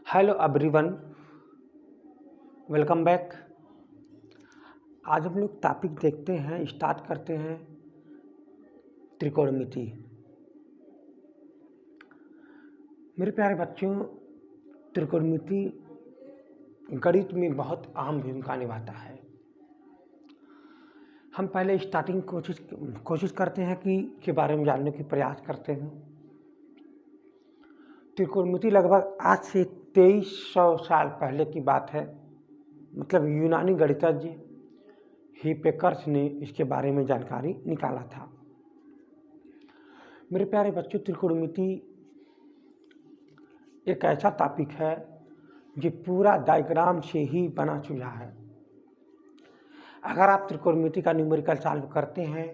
Hello everyone, welcome back. आज हम लोग टॉपिक देखते हैं, स्टार्ट करते हैं त्रिकोणमिति। मेरे प्यारे बच्चों, त्रिकोणमिति गणित में बहुत अहम भूमिका निभाता है। हम पहले स्टार्टिंग कोशिश करते हैं कि के बारे में जानने की प्रयास करते हैं। त्रिकोणमिति लगभग आज से 2300 साल पहले की बात है। मतलब यूनानी गणितज्ञ हिप्पैकर्स ने इसके बारे में जानकारी निकाला था। मेरे प्यारे बच्चों, त्रिकोणमिति एक ऐसा टॉपिक है जो पूरा डायग्राम से ही बना चुका है। अगर आप त्रिकोणमिति का न्यूमेरिकल सॉल्व करते हैं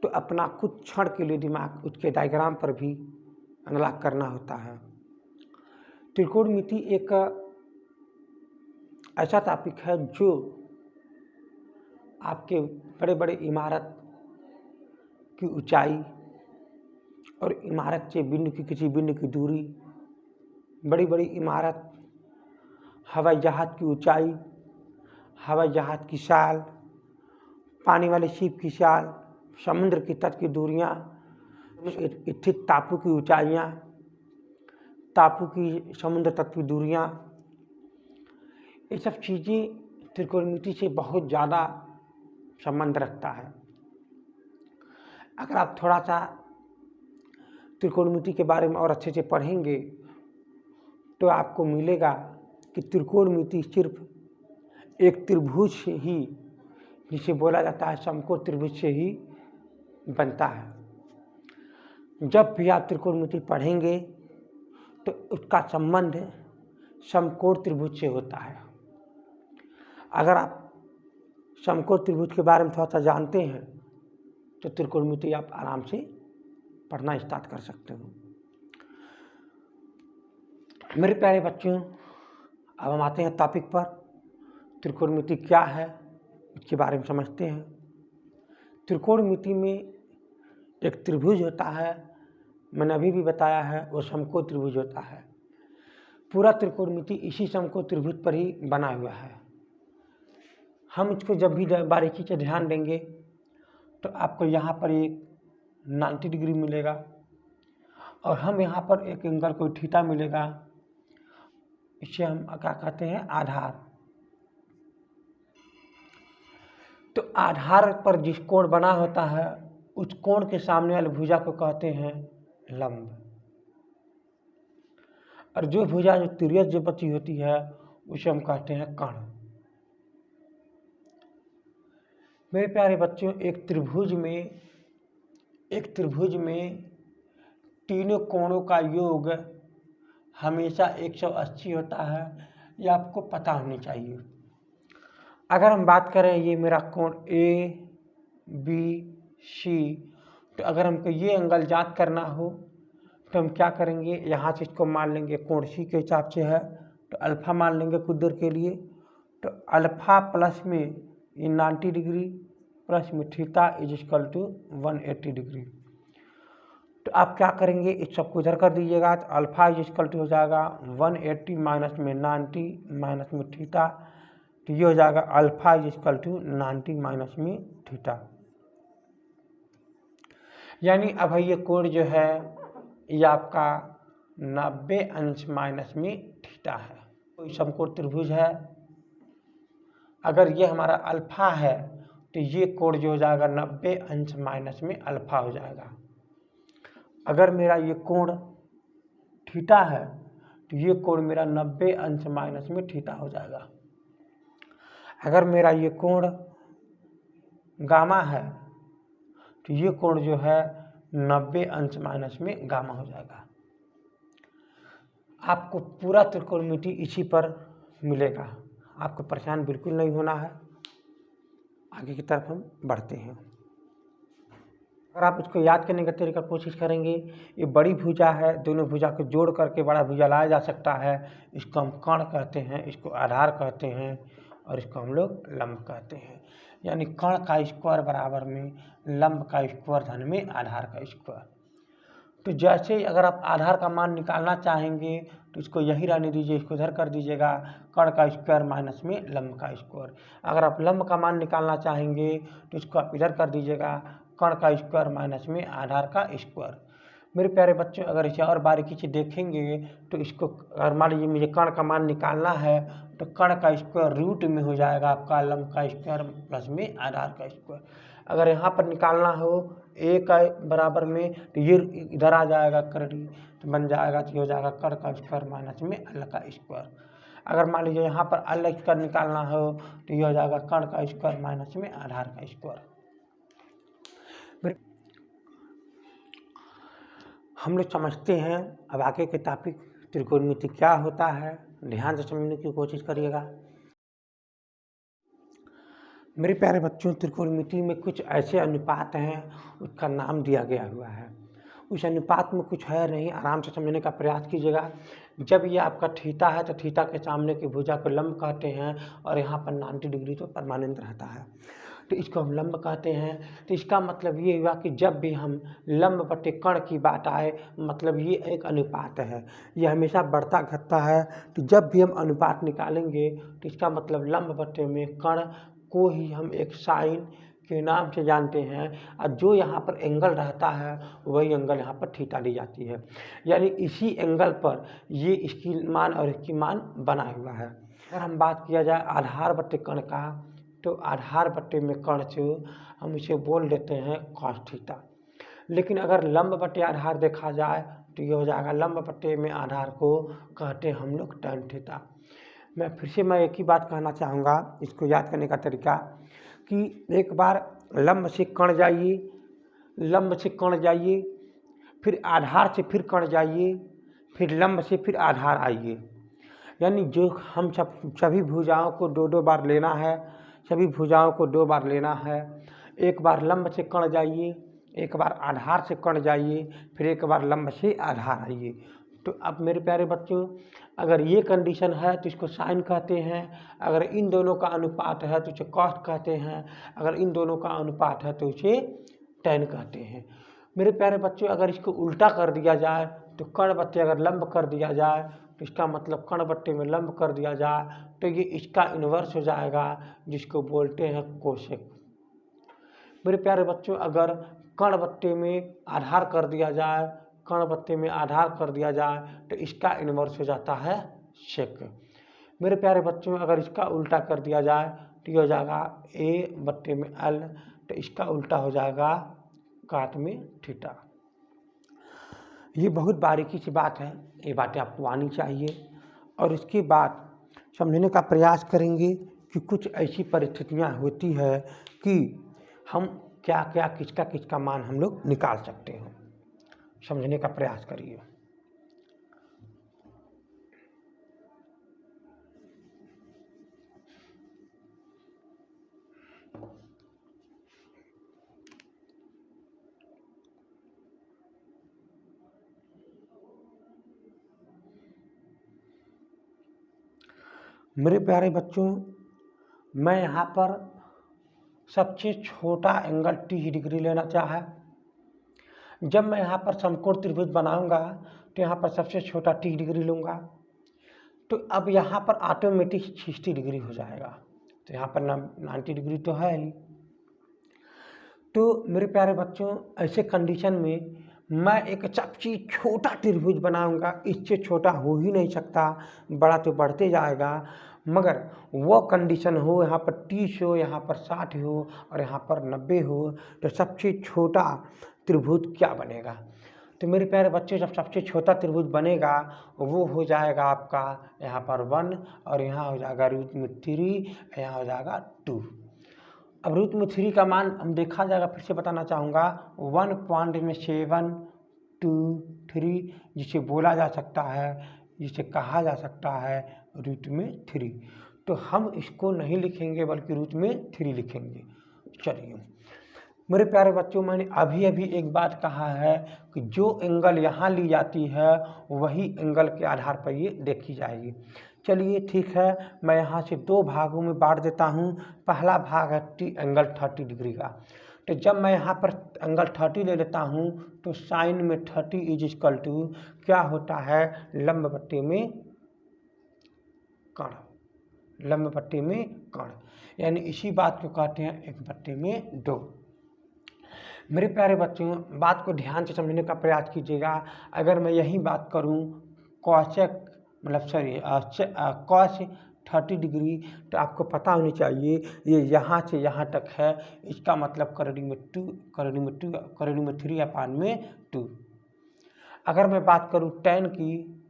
तो अपना कुछ क्षण के लिए दिमाग उसके डायग्राम पर भी अनलॉक करना होता है। त्रिकोणमिति एक ऐसा टॉपिक है जो आपके बड़े बड़े इमारत की ऊंचाई और इमारत से बिंदु की किसी बिंदु की दूरी, बड़ी बड़ी इमारत, हवाई जहाज़ की ऊंचाई, हवाई जहाज़ की साल, पानी वाले शिप की साल, समुद्र की तट की दूरियाँ, स्थित टापू की ऊंचाइयाँ, टापू की समुद्र तट की दूरियाँ, ये सब चीज़ें त्रिकोणमिति से बहुत ज़्यादा संबंध रखता है। अगर आप थोड़ा सा त्रिकोणमिति के बारे में और अच्छे से पढ़ेंगे तो आपको मिलेगा कि त्रिकोणमिति सिर्फ एक त्रिभुज से ही, जिसे बोला जाता है समकोण त्रिभुज से ही बनता है। जब भी आप त्रिकोणमिति पढ़ेंगे तो उसका संबंध समकोण त्रिभुज से होता है। अगर आप समकोण त्रिभुज के बारे में थोड़ा सा जानते हैं तो त्रिकोणमिति आप आराम से पढ़ना स्टार्ट कर सकते हो। मेरे प्यारे बच्चों, अब हम आते हैं टॉपिक पर। त्रिकोणमिति क्या है इसके बारे में समझते हैं। त्रिकोणमिति में एक त्रिभुज होता है, मैंने अभी भी बताया है, वो समकोण त्रिभुज होता है। पूरा त्रिकोणमिति इसी समकोण त्रिभुज पर ही बना हुआ है। हम इसको जब भी बारीकी से ध्यान देंगे तो आपको यहाँ पर एक 90 डिग्री मिलेगा और हम यहाँ पर एक एंगल को थीटा मिलेगा। इसे हम क्या कहते हैं? आधार। तो आधार पर जिस कोण बना होता है उस कोण के सामने वाली भुजा को कहते हैं लंब, और जो भुजा जो तिर्यक जो बची होती है उसे हम कहते हैं कर्ण। मेरे प्यारे बच्चों, एक त्रिभुज में तीनों कोणों का योग हमेशा 180 होता है। ये आपको पता होनी चाहिए। अगर हम बात करें ये मेरा कोण ए बी सी, तो अगर हमको ये एंगल ज्ञात करना हो तो हम क्या करेंगे? यहाँ से इसको मान लेंगे कोण सी के हिसाब से है तो अल्फ़ा मान लेंगे कुछ देर के लिए। तो अल्फ़ा प्लस में ये 90 डिग्री प्लस में theta is equal to 180 degree. तो आप क्या करेंगे? इस सबको इधर कर दीजिएगा तो अल्फ़ा इज इक्वल टू हो जाएगा 180 माइनस में 90 माइनस में थीटा, तो ये हो जाएगा alpha is equal to 90 minus में थीटा। यानी अब ये कोण जो है ये आपका 90 अंश माइनस में थीटा है। कोई समकोण त्रिभुज है, अगर ये हमारा अल्फ़ा है तो ये कोण जो हो जाएगा 90 अंश माइनस में अल्फ़ा हो जाएगा। अगर मेरा ये कोण थीटा है तो ये कोण मेरा 90 अंश माइनस में थीटा हो जाएगा। अगर मेरा ये कोण गामा है तो ये कोण जो है 90 अंश माइनस में गामा हो जाएगा। आपको पूरा त्रिकोणमिति इसी पर मिलेगा, आपको परेशान बिल्कुल नहीं होना है। आगे की तरफ हम बढ़ते हैं। अगर आप इसको याद करने का तरीका कोशिश करेंगे, ये बड़ी भुजा है, दोनों भुजा को जोड़ करके बड़ा भुजा लाया जा सकता है। इसको हम कर्ण कहते हैं, इसको आधार कहते हैं और इसको हम लोग लंब कहते हैं। यानी कर्ण का स्क्वायर बराबर में लंब का स्क्वायर धन में आधार का स्क्वायर। तो जैसे अगर आप आधार का मान निकालना चाहेंगे तो इसको यही रहने दीजिए, इसको इधर कर दीजिएगा कर्ण का स्क्वायर माइनस में लंब का स्क्वायर। अगर आप लंब का मान निकालना चाहेंगे तो इसको आप इधर कर दीजिएगा कर्ण का स्क्वायर माइनस में आधार का स्क्वायर। मेरे प्यारे बच्चों, अगर इसे और बारीकी से देखेंगे तो इसको, अगर मान लीजिए मुझे कर्ण का मान निकालना है तो कर्ण का स्क्वायर रूट में हो जाएगा आपका लंब का स्क्वायर प्लस में आधार का स्क्वायर। अगर यहाँ पर निकालना हो a का बराबर में तो ये इधर आ जाएगा कर्ण, तो बन जाएगा तो हो जाएगा कर्ण का स्क्वायर माइनस में l का स्क्वायर। अगर मान लीजिए यहाँ पर l स्क्वायर निकालना हो तो ये हो जाएगा कर्ण का स्क्वायर माइनस में आधार का स्क्वायर। हम लोग समझते हैं अब आगे के टॉपिक त्रिकोणमिति क्या होता है, ध्यान से समझने की कोशिश करिएगा। मेरे प्यारे बच्चों, त्रिकोणमिति में कुछ ऐसे अनुपात हैं उसका नाम दिया गया हुआ है। उस अनुपात में कुछ है नहीं, आराम से समझने का प्रयास कीजिएगा। जब ये आपका थीटा है तो थीटा के सामने की भुजा को लंब कहते हैं और यहाँ पर 90 डिग्री तो परमानेंट रहता है, तो इसको हम लंब कहते हैं। तो इसका मतलब ये हुआ कि जब भी हम लंब बटे कर्ण की बात आए, मतलब ये एक अनुपात है, ये हमेशा बढ़ता घटता है। तो जब भी हम अनुपात निकालेंगे तो इसका मतलब लंब बटे में कर्ण को ही हम एक साइन के नाम से जानते हैं, और जो यहाँ पर एंगल रहता है वही एंगल यहाँ पर थीटा ली जाती है। यानी इसी एंगल पर ये इसकी मान और इसकी मान बना हुआ है। अगर हम बात किया जाए आधार बटे कर्ण का, तो आधार बटे में कर्ण से हम इसे बोल देते हैं cos थीटा। लेकिन अगर लंब बटे आधार देखा जाए तो ये हो जाएगा लंब बटे में आधार को कहते हैं हम लोग tan थीटा। मैं एक ही बात कहना चाहूँगा, इसको याद करने का तरीका कि एक बार लंब से कर्ण जाइए, लंब से कर्ण जाइए, फिर आधार से फिर कर्ण जाइए, फिर लंब से फिर आधार आइए। यानी जो हम सभी भुजाओं को दो बार लेना है, सभी भुजाओं को 2 बार लेना है। एक बार लंब से कर्ण जाइए, एक बार आधार से कर्ण जाइए, फिर एक बार लंब से आधार आइए। तो अब मेरे प्यारे बच्चों, अगर ये कंडीशन है तो इसको साइन कहते हैं, अगर इन दोनों का अनुपात है तो इसे कॉस कहते हैं, अगर इन दोनों का अनुपात है तो इसे tan कहते हैं। मेरे प्यारे बच्चों, अगर इसको उल्टा कर दिया जाए तो कर्ण बट्टे अगर लंब कर दिया जाए तो इसका मतलब कर्ण बट्टे में लंब कर दिया जाए तो ये इसका इन्वर्स हो जाएगा, जिसको बोलते हैं कोसेक। मेरे प्यारे बच्चों, अगर कर्ण बट्टे में आधार कर दिया जाए, कर्ण बट्टे में आधार कर दिया जाए तो इसका इन्वर्स हो जाता है सेक। मेरे प्यारे बच्चों, अगर इसका उल्टा कर दिया जाए तो ये हो जाएगा a बट्टे में l, तो इसका उल्टा हो जाएगा काट में थीटा। ये बहुत बारीकी की बात है, ये बातें आपको आनी चाहिए। और इसके बाद समझने का प्रयास करेंगे कि कुछ ऐसी परिस्थितियाँ होती है कि हम क्या क्या किसका मान हम लोग निकाल सकते हैं। समझने का प्रयास करिए। मेरे प्यारे बच्चों, मैं यहाँ पर सबसे छोटा एंगल 30 डिग्री लेना चाहा। जब मैं यहाँ पर समकोण त्रिभुज बनाऊंगा तो यहाँ पर सबसे छोटा 30 डिग्री लूँगा, तो अब यहाँ पर ऑटोमेटिक 60 डिग्री हो जाएगा। तो यहाँ पर 90 डिग्री तो है ही। तो मेरे प्यारे बच्चों, ऐसे कंडीशन में मैं एक सबसे छोटा त्रिभुज बनाऊंगा, इससे छोटा हो ही नहीं सकता, बड़ा तो बढ़ते जाएगा, मगर वो कंडीशन हो यहाँ पर 30 हो, यहाँ पर 60 हो और यहाँ पर 90 हो, तो सबसे छोटा त्रिभुज क्या बनेगा? तो मेरे प्यारे बच्चे, जब सबसे छोटा त्रिभुज बनेगा वो हो जाएगा आपका यहाँ पर 1 और यहाँ हो जाएगा रूट में 3, यहाँ हो जाएगा 2। अब रूट में 3 का मान हम देखा जाएगा, फिर से बताना चाहूँगा 1.723, जिसे बोला जा सकता है, जिसे कहा जा सकता है रूट में 3। तो हम इसको नहीं लिखेंगे बल्कि रूट में 3 लिखेंगे। चलिए मेरे प्यारे बच्चों, मैंने अभी एक बात कहा है कि जो एंगल यहाँ ली जाती है वही एंगल के आधार पर ये देखी जाएगी। चलिए ठीक है, मैं यहाँ से 2 भागों में बांट देता हूँ। पहला भाग है एंगल 30 डिग्री का। तो जब मैं यहाँ पर एंगल 30 ले लेता हूँ तो साइन में 30 इज इक्वल टू क्या होता है, लंब पट्टी में कर्ण, लंब पट्टी में कर्ण, यानी इसी बात को कहते हैं एक पट्टी में दो। मेरे प्यारे बच्चों, बात को ध्यान से समझने का प्रयास कीजिएगा। अगर मैं यही बात करूं कॉसेक कॉस 30 डिग्री, तो आपको पता होनी चाहिए ये यहाँ से यहाँ तक है, इसका मतलब करोड़ी में 3/2। अगर मैं बात करूं tan की,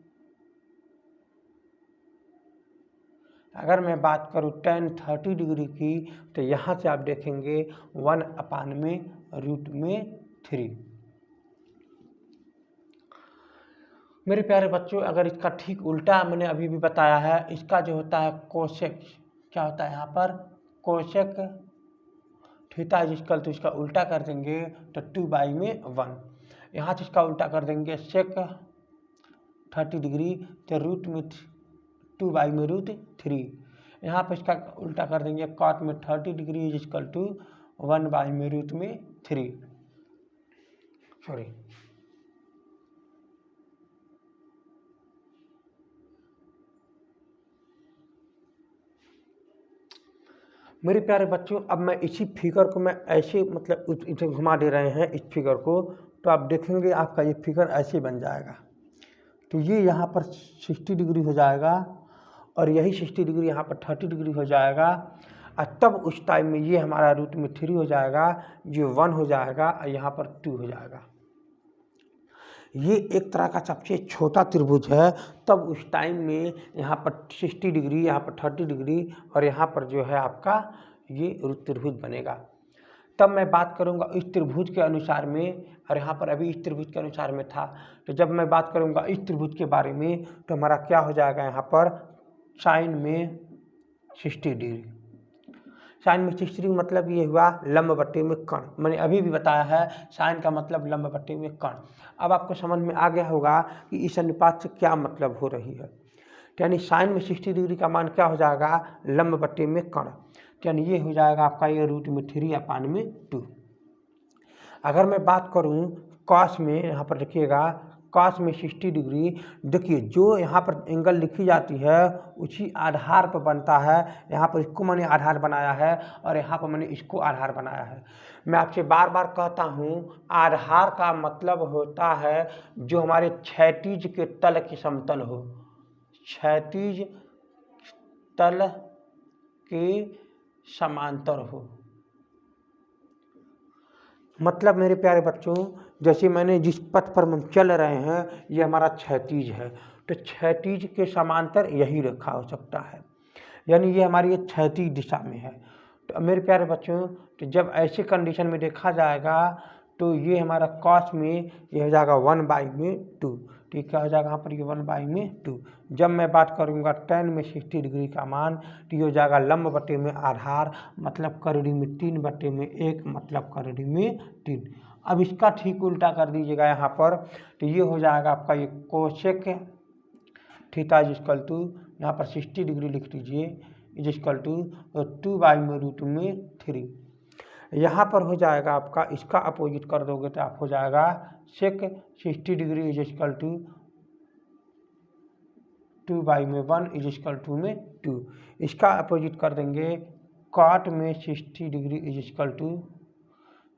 अगर मैं बात करूं tan 30 डिग्री की, तो यहाँ से आप देखेंगे 1/√3। मेरे प्यारे बच्चों, अगर इसका ठीक उल्टा मैंने अभी भी बताया है, इसका जो होता है कोसेक, क्या होता है यहाँ पर cosec theta is equal to, इसका उल्टा कर देंगे तो 2/1। यहाँ से इसका उल्टा कर देंगे सेक 30 डिग्री तो रूट में 2/√3। यहाँ पर इसका उल्टा कर देंगे कॉट में 30 degree is equal to 1/√3। Sorry, मेरे प्यारे बच्चों, अब मैं इसी फिगर को मैं ऐसे मतलब इसे घुमा दे रहे हैं इस फिगर को, तो आप देखेंगे आपका ये फिगर ऐसे बन जाएगा। तो ये यहाँ पर 60 डिग्री हो जाएगा और यही 60 डिग्री यहाँ पर 30 डिग्री हो जाएगा, और तब उस टाइम में ये हमारा रूट में 3 हो जाएगा, ये 1 हो जाएगा और यहाँ पर 2 हो जाएगा। ये एक तरह का सबसे छोटा त्रिभुज है। तब उस टाइम में यहाँ पर 60 डिग्री, यहाँ पर 30 डिग्री और यहाँ पर जो है आपका ये त्रिभुज बनेगा। तब मैं बात करूँगा इस त्रिभुज के अनुसार में, और यहाँ पर अभी इस त्रिभुज के अनुसार में था। तो जब मैं बात करूँगा इस त्रिभुज के बारे में, तो हमारा क्या हो जाएगा, यहाँ पर साइन में 60 डिग्री। साइन में 60 डिग्री मतलब ये हुआ लंब पट्टी में कर्ण। मैंने अभी भी बताया है साइन का मतलब लंब पट्टी में कर्ण। अब आपको समझ में आ गया होगा कि इस अनुपात से क्या मतलब हो रही है। यानी साइन में 60 डिग्री का मान क्या हो जाएगा, लंब पट्टी में कर्ण, यानी ये हो जाएगा आपका ये रूट में 3/2। अगर मैं बात करूं कॉस में, यहाँ पर देखिएगा कॉस में 60 डिग्री, देखिए जो यहाँ पर एंगल लिखी जाती है उसी आधार पर बनता है। यहाँ पर इसको मैंने आधार बनाया है और यहाँ पर मैंने इसको आधार बनाया है। मैं आपसे बार बार कहता हूँ आधार का मतलब होता है जो हमारे क्षैतिज के तल के समतल हो, क्षैतिज तल के समांतर हो। मतलब मेरे प्यारे बच्चों, जैसे मैंने जिस पथ पर हम चल रहे हैं ये हमारा क्षैतिज है, तो क्षैतिज के समांतर यही रेखा हो सकता है, यानी ये हमारी ये क्षैतिज दिशा में है। तो मेरे प्यारे बच्चों, तो जब ऐसे कंडीशन में देखा जाएगा तो ये हमारा कॉस में ये हो जाएगा 1/2। ठीक है, हो जाएगा यहाँ पर ये 1/2। जब मैं बात करूँगा tan में 60 डिग्री का मान, तो ये हो जाएगा लंब बटे में आधार, मतलब करोड़ी में 3/1, मतलब करोड़ी में 3। अब इसका ठीक उल्टा कर दीजिएगा यहाँ पर, तो ये हो जाएगा आपका ये cosec theta is equal to, यहाँ पर 60 डिग्री लिख दीजिए, इज इक्वल टू 2/√3। यहाँ पर हो जाएगा आपका, इसका अपोजिट कर दोगे तो आप हो जाएगा sec 60 degree is equal to 2/1 is equal to में 2। इसका अपोजिट कर देंगे कॉट में 60 डिग्री इज इक्वल टू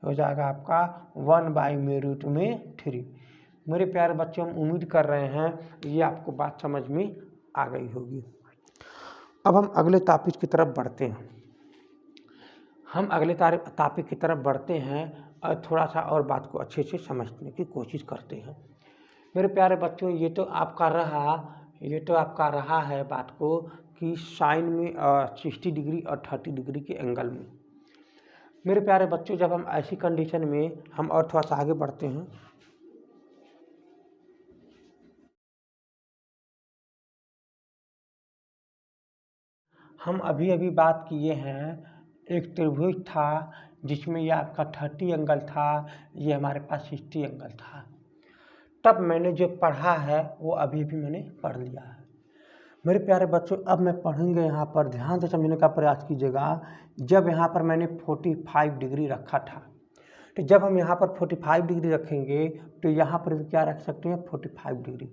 हो जाएगा आपका 1/√3। मेरे प्यारे बच्चों, हम उम्मीद कर रहे हैं ये आपको बात समझ में आ गई होगी। अब हम अगले टॉपिक की तरफ बढ़ते हैं। टॉपिक की तरफ बढ़ते हैं और थोड़ा सा और बात को अच्छे से समझने की कोशिश करते हैं। मेरे प्यारे बच्चों, ये तो आपका रहा है बात को कि साइन में 60 डिग्री और 30 डिग्री के एंगल में। मेरे प्यारे बच्चों, जब हम ऐसी कंडीशन में हम और थोड़ा सा आगे बढ़ते हैं, हम अभी बात किए हैं एक त्रिभुज था जिसमें ये आपका 30 एंगल था, ये हमारे पास 60 एंगल था। तब मैंने जो पढ़ा है वो अभी मैंने पढ़ लिया है। मेरे प्यारे बच्चों, अब मैं पढ़ेंगे, यहाँ पर ध्यान से समझने का प्रयास कीजिएगा। जब यहाँ पर मैंने 45 डिग्री रखा था, तो जब हम यहाँ पर 45 डिग्री रखेंगे तो यहाँ पर भी क्या रख सकते हैं 45 डिग्री।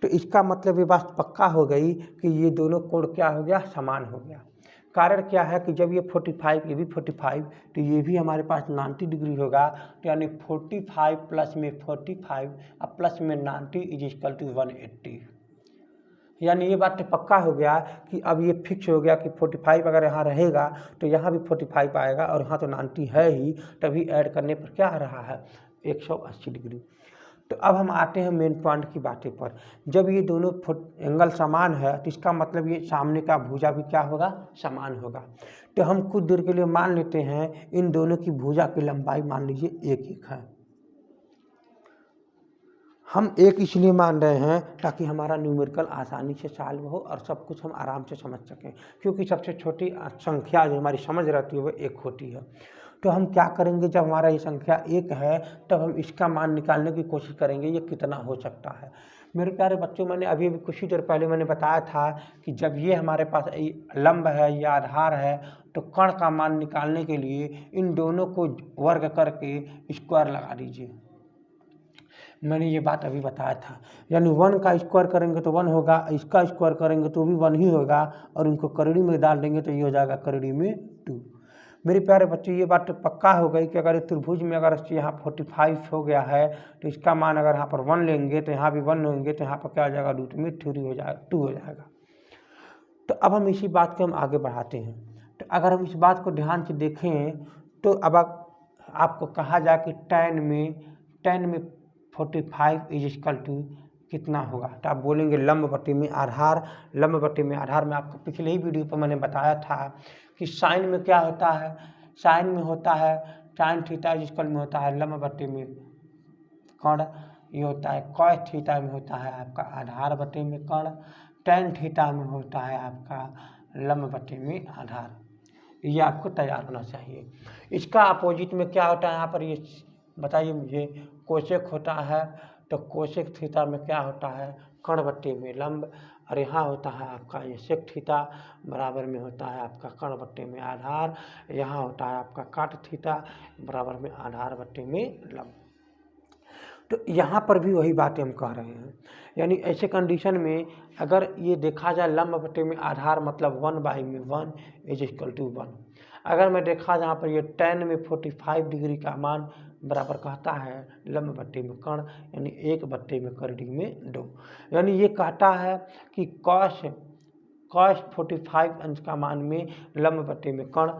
तो इसका मतलब ये बात पक्का हो गई कि ये दोनों कोण क्या हो गया, समान हो गया। कारण क्या है कि जब ये 45 ये भी 45 तो ये भी हमारे पास 90 डिग्री होगा। तो यानी 45 प्लस में 45 और प्लस में 90 इज इक्वल टू 180। यानी ये बात तो पक्का हो गया कि अब ये फिक्स हो गया कि 45 अगर यहाँ रहेगा तो यहाँ भी 45 आएगा और यहाँ तो 90 है ही, तभी ऐड करने पर क्या आ रहा है 180 डिग्री। तो अब हम आते हैं मेन पॉइंट की बातें पर। जब ये दोनों एंगल समान है तो इसका मतलब ये सामने का भुजा भी क्या होगा, समान होगा। तो हम कुछ देर के लिए मान लेते हैं इन दोनों की भुजा की लंबाई मान लीजिए एक है। हम एक इसलिए मान रहे हैं ताकि हमारा न्यूमेरिकल आसानी से सॉल्व हो और सब कुछ हम आराम से समझ सकें, क्योंकि सबसे छोटी संख्या जो हमारी समझ रहती है वो एक होती है। तो हम क्या करेंगे, जब हमारा ये संख्या एक है तब हम इसका मान निकालने की कोशिश करेंगे ये कितना हो सकता है। मेरे प्यारे बच्चों, मैंने अभी कुछ ही देर पहले मैंने बताया था कि जब ये हमारे पास लंब है या आधार है तो कर्ण का मान निकालने के लिए इन दोनों को वर्ग करके स्क्वायर लगा दीजिए। मैंने ये बात अभी बताया था। यानी 1 का स्क्वायर करेंगे तो 1 होगा, इसका स्क्वायर करेंगे तो भी 1 ही होगा, और इनको करड़ी में डाल देंगे तो ये हो जाएगा करड़ी में 2। मेरे प्यारे बच्चों, ये बात तो पक्का हो गई कि अगर इस त्रिभुज में अगर यहाँ 45 हो गया है तो इसका मान अगर यहाँ पर 1 लेंगे तो यहाँ भी 1 लेंगे तो यहाँ पर क्या हो जाएगा, रूट में 3 हो जाएगा, 2 हो जाएगा। तो अब हम इसी बात को हम आगे बढ़ाते हैं। तो अगर हम इस बात को ध्यान से देखें तो अब आपको कहा जाए कि tan में 45 इज इक्वल टू कितना होगा, तो आप बोलेंगे लंब बटे में आधार। लंब बटे में आधार में आपको पिछले ही वीडियो पर मैंने बताया था कि साइन में क्या होता है, साइन में होता है tan थीटा इज इक्वल में होता है लंब बटे में कर्ण, ये होता है cos थीटा में होता है आपका आधार बटे में कर्ण, tan थीटा में होता है आपका लंब बटे में आधार। ये आपको तैयार होना चाहिए। इसका अपोजिट में क्या होता है यहाँ पर, ये बताइए मुझे, कोसेक होता है। तो कोसेक थीटा में क्या होता है, कर्ण बट्टे में लंब, और यहाँ होता है आपका ये सेक थीटा बराबर में होता है आपका कर्ण बट्टे में आधार। यहाँ होता है आपका काट थीटा बराबर में आधार बट्टे में लंब। तो यहाँ पर भी वही बातें हम कह रहे हैं। यानी ऐसे कंडीशन में अगर ये देखा जाए लंब बटे में आधार मतलब 1/1 इज इक्वल टू 1। अगर मैं देखा जहाँ पर ये tan में 45 डिग्री का मान बराबर कहता है लंब बट्टे में कर्ण, यानी 1 बट्टे में करड़ी में 2। यानी ये कहता है कि cos 45 अंश का मान में लंब बट्टे में कर्ण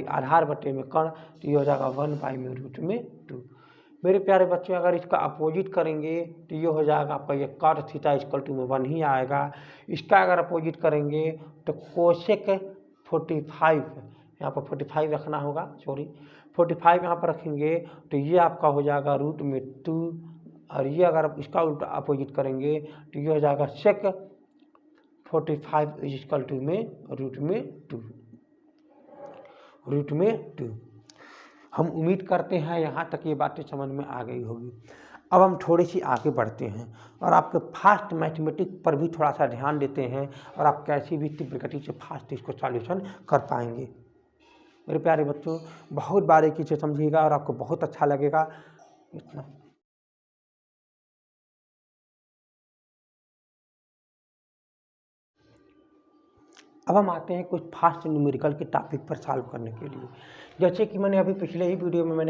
आधार बट्टे में कर्ण, तो ये हो जाएगा 1/√2। मेरे प्यारे बच्चों, अगर इसका अपोजिट करेंगे तो ये हो जाएगा आपका ये cot थीटा इक्वल टू में 1 ही आएगा। इसका अगर अपोजिट करेंगे तो कोसेक 45, यहाँ पर 45 रखना होगा, 45 यहाँ पर रखेंगे तो ये आपका हो जाएगा √2, और ये अगर इसका उल्टा अपोजिट करेंगे तो ये हो जाएगा सेक 45 इज इक्वल टू में √2। हम उम्मीद करते हैं यहाँ तक ये बातें समझ में आ गई होगी। अब हम थोड़ी सी आगे बढ़ते हैं और आपके फास्ट मैथमेटिक्स पर भी थोड़ा सा ध्यान देते हैं और आप कैसी भी तीव्र गति से फास्ट इसको सॉल्यूशन कर पाएंगे। मेरे प्यारे बच्चों, बहुत बारीकी से समझिएगा और आपको बहुत अच्छा लगेगा। इतना अब हम आते हैं कुछ फास्ट न्यूमेरिकल के टॉपिक पर सॉल्व करने के लिए। जैसे कि मैंने अभी पिछले ही वीडियो में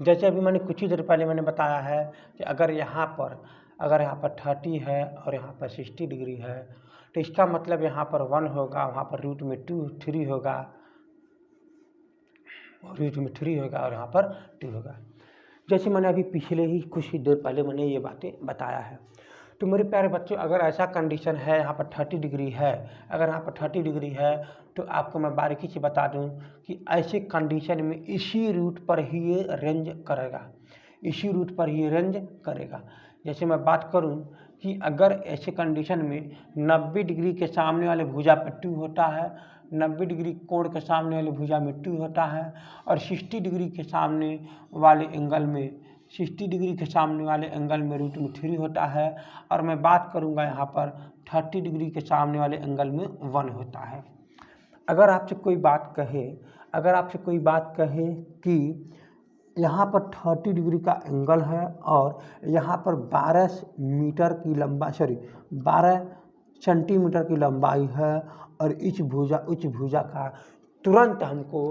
जैसे अभी मैंने कुछ ही देर पहले मैंने बताया है कि अगर यहाँ पर 30 है और यहाँ पर 60 डिग्री है तो इसका मतलब यहाँ पर 1 होगा, वहाँ पर √3 होगा, √3 होगा और यहाँ पर 2 होगा। जैसे मैंने अभी पिछले ही कुछ ही देर पहले मैंने ये बातें बताया है। तो मेरे प्यारे बच्चों, अगर ऐसा कंडीशन है यहाँ पर 30 डिग्री है, अगर यहाँ पर 30 डिग्री है तो आपको मैं बारीकी से बता दूं कि ऐसे कंडीशन में इसी रूट पर ही ये रेंज करेगा, जैसे मैं बात करूं कि अगर ऐसे कंडीशन में 90 डिग्री के सामने वाले भुजा पर 2 होता है, 90 डिग्री कोण के सामने वाले भुजा में 2 होता है, और 60 डिग्री के सामने वाले एंगल में √3 होता है, और मैं बात करूंगा यहाँ पर 30 डिग्री के सामने वाले एंगल में 1 होता है। अगर आपसे कोई बात कहे कि यहाँ पर 30 डिग्री का एंगल है और यहाँ पर 12 मीटर की लंबाई 12 सेंटीमीटर की लंबाई है और इस भुजा का तुरंत हमको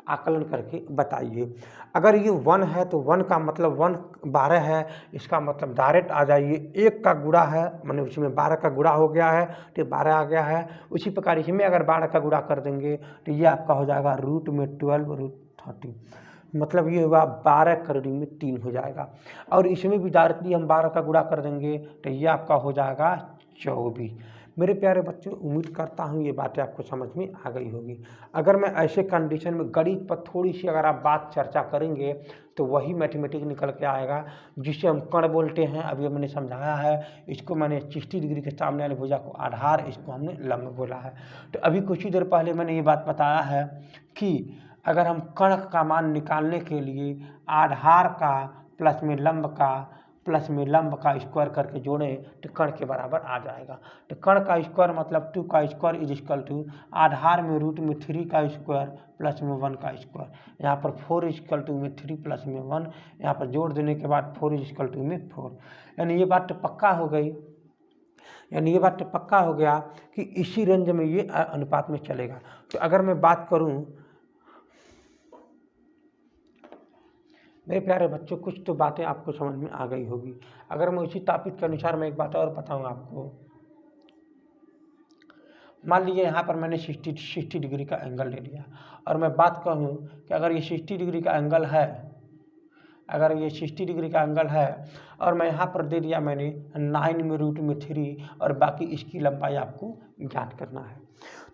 आकलन करके बताइए। अगर ये 1 है तो 1 का मतलब 1 12 है, इसका मतलब डायरेक्ट आ जाइए 1 का गुणा है, मैंने उसमें 12 का गुणा हो गया है तो 12 आ गया है। उसी प्रकार इसमें अगर 12 का गुणा कर देंगे तो ये आपका हो जाएगा रूट में 12 रूट 30, मतलब ये हुआ 12 करोड़ में 3 हो जाएगा। और इसमें भी डायरेक्टली हम 12 का गुणा कर देंगे तो ये आपका हो जाएगा 24। मेरे प्यारे बच्चों, उम्मीद करता हूँ ये बातें आपको समझ में आ गई होगी। अगर मैं ऐसे कंडीशन में गणित पर थोड़ी सी अगर आप बात चर्चा करेंगे तो वही मैथमेटिक्स निकल के आएगा जिसे हम कण बोलते हैं। अभी मैंने समझाया है, इसको मैंने 60 डिग्री के सामने वाली भुजा को आधार, इसको हमने लंब बोला है। तो अभी कुछ ही देर पहले मैंने ये बात बताया है कि अगर हम कण का मान निकालने के लिए आधार का प्लस में लंब का स्क्वायर करके जोड़ें तो कण के बराबर आ जाएगा। तो कण का स्क्वायर मतलब 2 का स्क्वायर इज इक्वल टू आधार में रूट में 3 का स्क्वायर प्लस में 1 का स्क्वायर। यहाँ पर 4 इज इक्वल टू में 3 प्लस में 1, यहाँ पर जोड़ देने के बाद 4 इज इक्वल टू में 4। यानी ये बात तो पक्का हो गई, यानी ये बात तो पक्का हो गया कि इसी रेंज में ये अनुपात में चलेगा। तो अगर मैं बात करूँ मेरे प्यारे बच्चों, कुछ तो बातें आपको समझ में आ गई होगी। अगर मैं उसी टॉपिक के अनुसार मैं एक बात और बताऊँ आपको, मान लीजिए यहाँ पर मैंने 60 डिग्री का एंगल ले लिया और मैं बात कहूँ कि अगर ये 60 डिग्री का एंगल है, अगर ये 60 डिग्री का एंगल है और मैं यहाँ पर दे दिया मैंने 9 में रूट में 3 और बाकी इसकी लंबाई आपको ज्ञात करना है।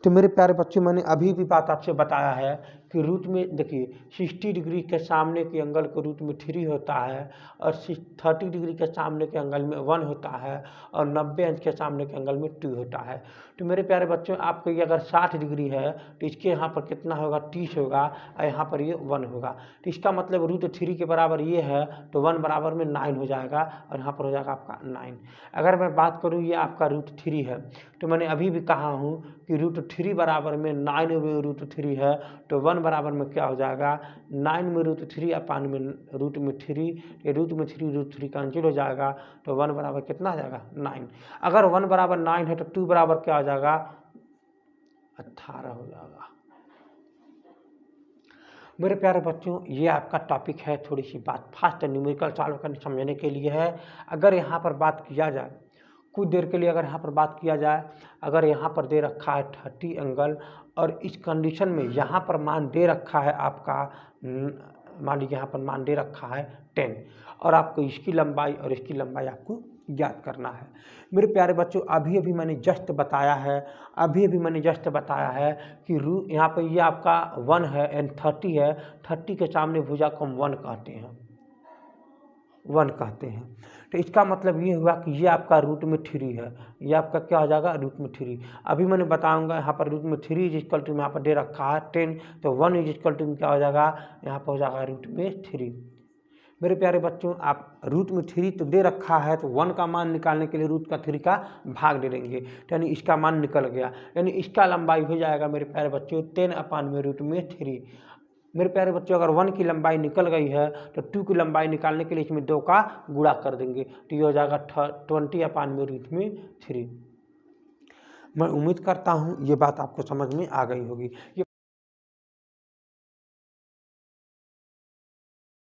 तो मेरे प्यारे बच्चों, मैंने अभी भी बात आपसे बताया है कि रूट में देखिए 60 डिग्री के सामने के एंगल को रूट में 3 होता है और 30 डिग्री के सामने के एंगल में 1 होता है और 90 अंश के सामने के एंगल में 2 होता है। तो मेरे प्यारे बच्चों, आपको ये अगर 60 डिग्री है तो इसके यहाँ पर कितना होगा 30 होगा और यहाँ पर ये 1 होगा। तो इसका मतलब रूट 3 के बराबर ये है तो 1 बराबर में 9 हो जाएगा और यहाँ पर हो जाएगा आपका 9। अगर मैं बात करूँ ये आपका रूट 3 है तो मैंने अभी भी कहा हूँ कि रूट 3 बराबर में 9 में रूट 3 है तो 1 बराबर में क्या हो जाएगा 9 में रूट 3 अपान में रूट में 3, ये रूट में 3 रूट 3 कैंसिल हो जाएगा तो 1 बराबर कितना आ जाएगा 9। अगर 1 बराबर 9 है तो 2 बराबर क्या हो जाएगा 18 हो जाएगा। मेरे प्यारे बच्चों, ये आपका टॉपिक है, थोड़ी सी बात फास्ट न्यूमेरिकल सॉल्व करने समझने के लिए है। अगर यहाँ पर बात किया जाए कुछ देर के लिए, अगर यहाँ पर बात किया जाए, अगर यहाँ पर दे रखा है 30 एंगल और इस कंडीशन में यहाँ पर मान दे रखा है आपका, मान लीजिए यहाँ पर मान दे रखा है 10 और आपको इसकी लंबाई और इसकी लंबाई आपको ज्ञात करना है। मेरे प्यारे बच्चों, अभी मैंने जस्ट बताया है कि यहाँ पर ये आपका 1 है एंड 30 है, 30 के सामने भुजा को हम 1 कहते हैं। तो इसका मतलब ये हुआ कि ये आपका रूट में 3 है, ये आपका क्या हो जाएगा रूट में 3। अभी मैंने बताऊंगा यहाँ पर रूट में 3 इज इक्वल टू यहाँ पर दे रखा है 10 तो 1 इज इक्वल टू क्या हो जाएगा यहाँ पर हो जाएगा रूट में 3। मेरे प्यारे बच्चों, आप रूट में 3 तो दे रखा है तो 1 का मान निकालने के लिए रूट का 3 का भाग दे देंगे तो यानी इसका मान निकल गया, यानी इसका लंबाई हो जाएगा मेरे प्यारे बच्चों 10 अपान में रूट में 3। मेरे प्यारे बच्चों, अगर 1 की लंबाई निकल गई है तो 2 की लंबाई निकालने के लिए इसमें 2 का गुणा कर देंगे तो ये हो जाएगा 20 अपान में रूट में 3। मैं उम्मीद करता हूँ ये बात आपको समझ में आ गई होगी।